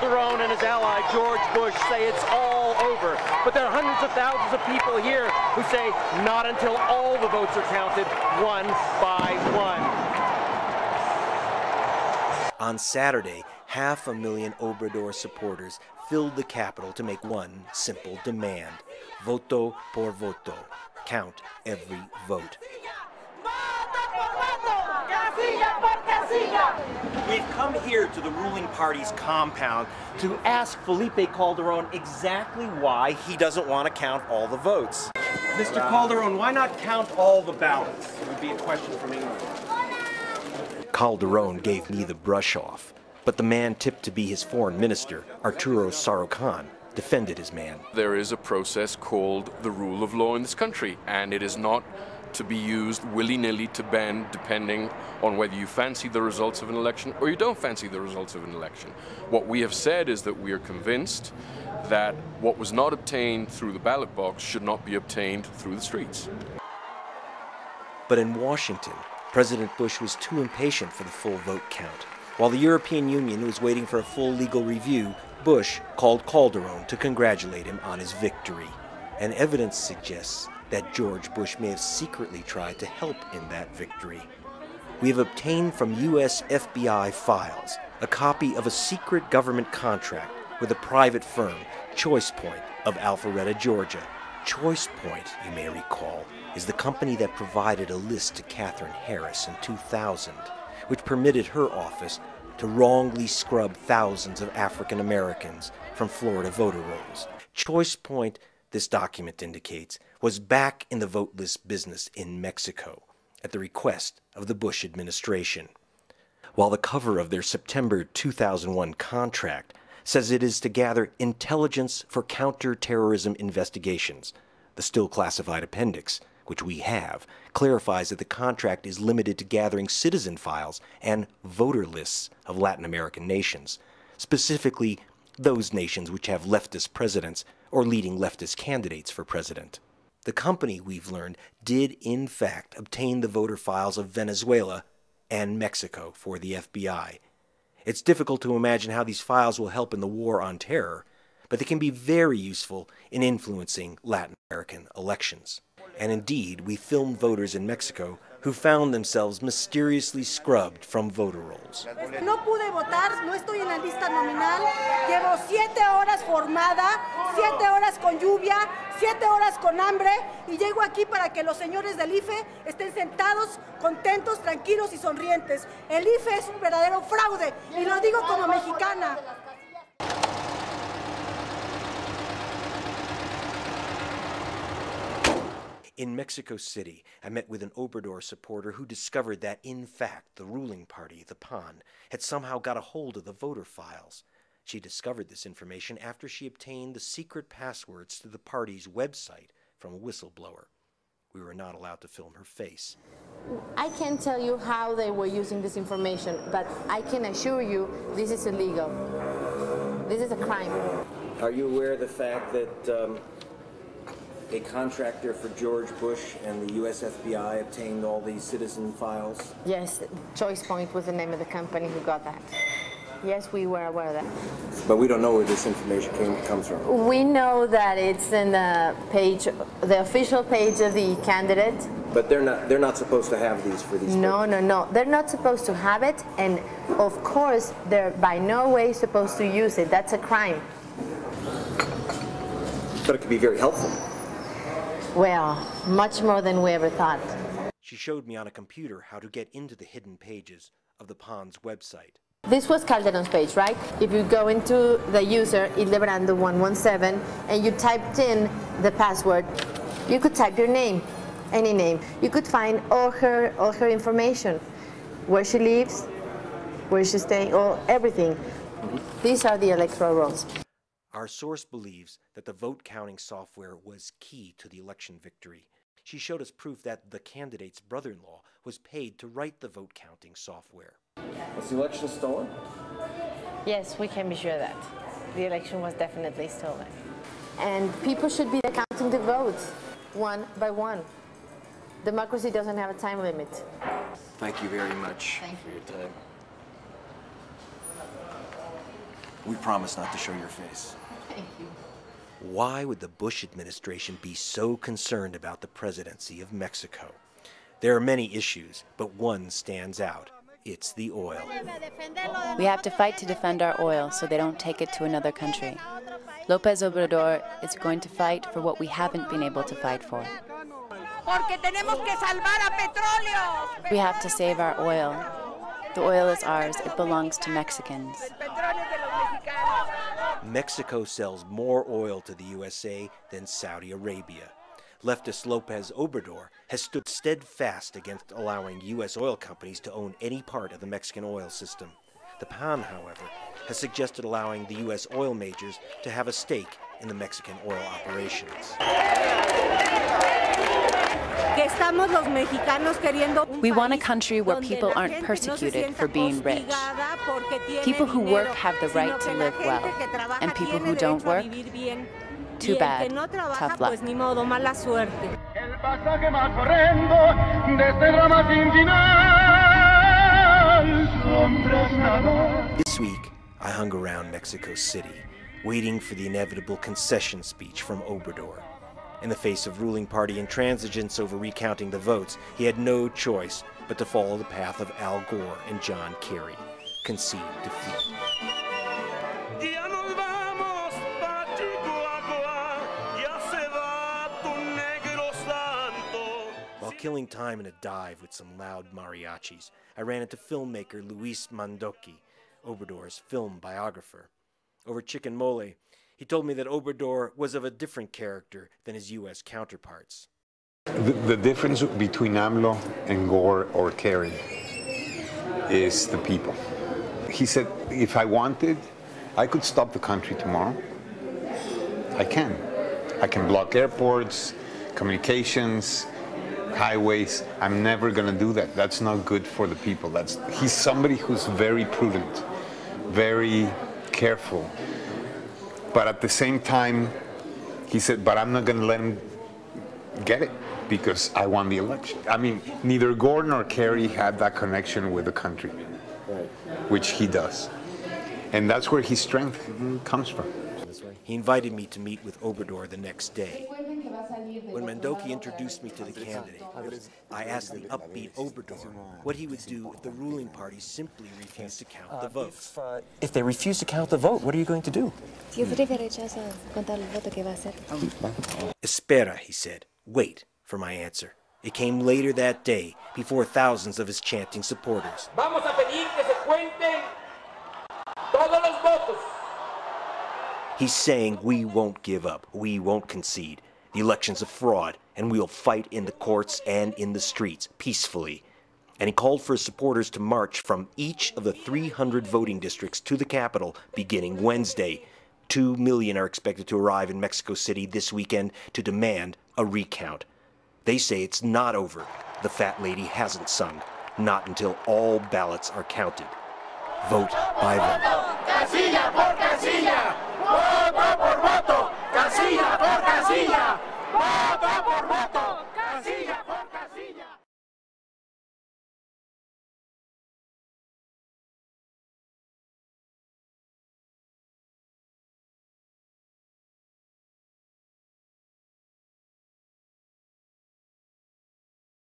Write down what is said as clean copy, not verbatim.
Calderon and his ally George Bush say it's all over. But there are hundreds of thousands of people here who say not until all the votes are counted one by one. On Saturday, 500,000 Obrador supporters filled the Capitol to make one simple demand: voto por voto. Count every vote. We've come here to the ruling party's compound to ask Felipe Calderon exactly why he doesn't want to count all the votes. Mr. Calderon, why not count all the ballots? It would be a question from England. Calderon gave me the brush off, but the man tipped to be his foreign minister, Arturo Sarukhan, defended his man. There is a process called the rule of law in this country, and it is not to be used willy-nilly to bend depending on whether you fancy the results of an election or you don't fancy the results of an election. What we have said is that we are convinced that what was not obtained through the ballot box should not be obtained through the streets. But in Washington, President Bush was too impatient for the full vote count. While the European Union was waiting for a full legal review, Bush called Calderon to congratulate him on his victory. And evidence suggests that George Bush may have secretly tried to help in that victory. We have obtained from U.S. FBI files a copy of a secret government contract with a private firm, Choice Point, of Alpharetta, Georgia. Choice Point, you may recall, is the company that provided a list to Katherine Harris in 2000, which permitted her office to wrongly scrub thousands of African Americans from Florida voter rolls. Choice Point, this document indicates, was back in the vote list business in Mexico at the request of the Bush administration. While the cover of their September 2001 contract says it is to gather intelligence for counterterrorism investigations, the still classified appendix, which we have, clarifies that the contract is limited to gathering citizen files and voter lists of Latin American nations, specifically those nations which have leftist presidents or leading leftist candidates for president. The company, we've learned, did in fact obtain the voter files of Venezuela and Mexico for the FBI. It's difficult to imagine how these files will help in the war on terror, but they can be very useful in influencing Latin American elections. And indeed, we filmed voters in Mexico who found themselves mysteriously scrubbed from voter rolls. No pude votar, no estoy en la lista nominal. Llevo 7 horas formada, 7 horas con lluvia, 7 horas con hambre y llego aquí para que los señores del IFE estén sentados, contentos, tranquilos y sonrientes. El IFE es un verdadero fraude y lo digo como mexicana. In Mexico City, I met with an Obrador supporter who discovered that, in fact, the ruling party, the PAN, had somehow got a hold of the voter files. She discovered this information after she obtained the secret passwords to the party's website from a whistleblower. We were not allowed to film her face. I can't tell you how they were using this information, but I can assure you this is illegal. This is a crime. Are you aware of the fact that a contractor for George Bush and the U.S. FBI obtained all these citizen files? Yes, Choice Point was the name of the company who got that. Yes, we were aware of that. But we don't know where this information comes from. We know that it's in the page, the official page of the candidate. But they're not supposed to have these for these No, no, no. They're not supposed to have it, and of course, they're by no way supposed to use it. That's a crime. But it could be very helpful. Well, much more than we ever thought. She showed me on a computer how to get into the hidden pages of the PAN's website. This was Calderon's page, right? If you go into the user, Ildebrando117, and you typed in the password, you could type your name, any name. You could find all her information, where she lives, where she's staying, everything. These are the electoral rolls. Our source believes that the vote counting software was key to the election victory. She showed us proof that the candidate's brother-in-law was paid to write the vote counting software. Was the election stolen? Yes, we can be sure that. The election was definitely stolen. And people should be counting the votes, one by one. Democracy doesn't have a time limit. Thank you very much for your time. We promise not to show your face. Thank you. Why would the Bush administration be so concerned about the presidency of Mexico? There are many issues, but one stands out. It's the oil. We have to fight to defend our oil so they don't take it to another country. López Obrador is going to fight for what we haven't been able to fight for. We have to save our oil. The oil is ours. It belongs to Mexicans. Mexico sells more oil to the USA than Saudi Arabia. Leftist López Obrador has stood steadfast against allowing U.S. oil companies to own any part of the Mexican oil system. The PAN, however, has suggested allowing the U.S. oil majors to have a stake in the Mexican oil operations. We want a country where people aren't persecuted for being rich. People who work have the right to live well, and people who don't work, too bad, tough luck. This week, I hung around Mexico City, waiting for the inevitable concession speech from Obrador. In the face of ruling party intransigence over recounting the votes, he had no choice but to follow the path of Al Gore and John Kerry, concede defeat. While killing time in a dive with some loud mariachis, I ran into filmmaker Luis Mandoki, Obrador's film biographer. Over chicken mole, he told me that Obrador was of a different character than his U.S. counterparts. The difference between AMLO and Gore or Kerry is the people. He said, if I wanted, I could stop the country tomorrow. I can. I can block airports, communications, highways. I'm never going to do that. That's not good for the people. He's somebody who's very prudent, very careful. But at the same time, he said, but I'm not going to let him get it because I won the election. I mean, neither Gore nor Kerry had that connection with the country, which he does. And that's where his strength comes from. He invited me to meet with Obrador the next day. When Mandoki introduced me to the candidate, I asked the upbeat Obrador what he would do if the ruling party simply refused to count the votes. If they refuse to count the vote, what are you going to do? Espera, he said. Wait for my answer. It came later that day, before thousands of his chanting supporters. Vamos a pedir que se cuenten todos los votos. He's saying we won't give up, we won't concede. The election's a fraud, and we'll fight in the courts and in the streets, peacefully. And he called for his supporters to march from each of the 300 voting districts to the Capitol beginning Wednesday. 2 million are expected to arrive in Mexico City this weekend to demand a recount. They say it's not over. The fat lady hasn't sung. Not until all ballots are counted. Vote by vote. Casilla por casilla. Voto por voto. Casilla por casilla. Voto por voto.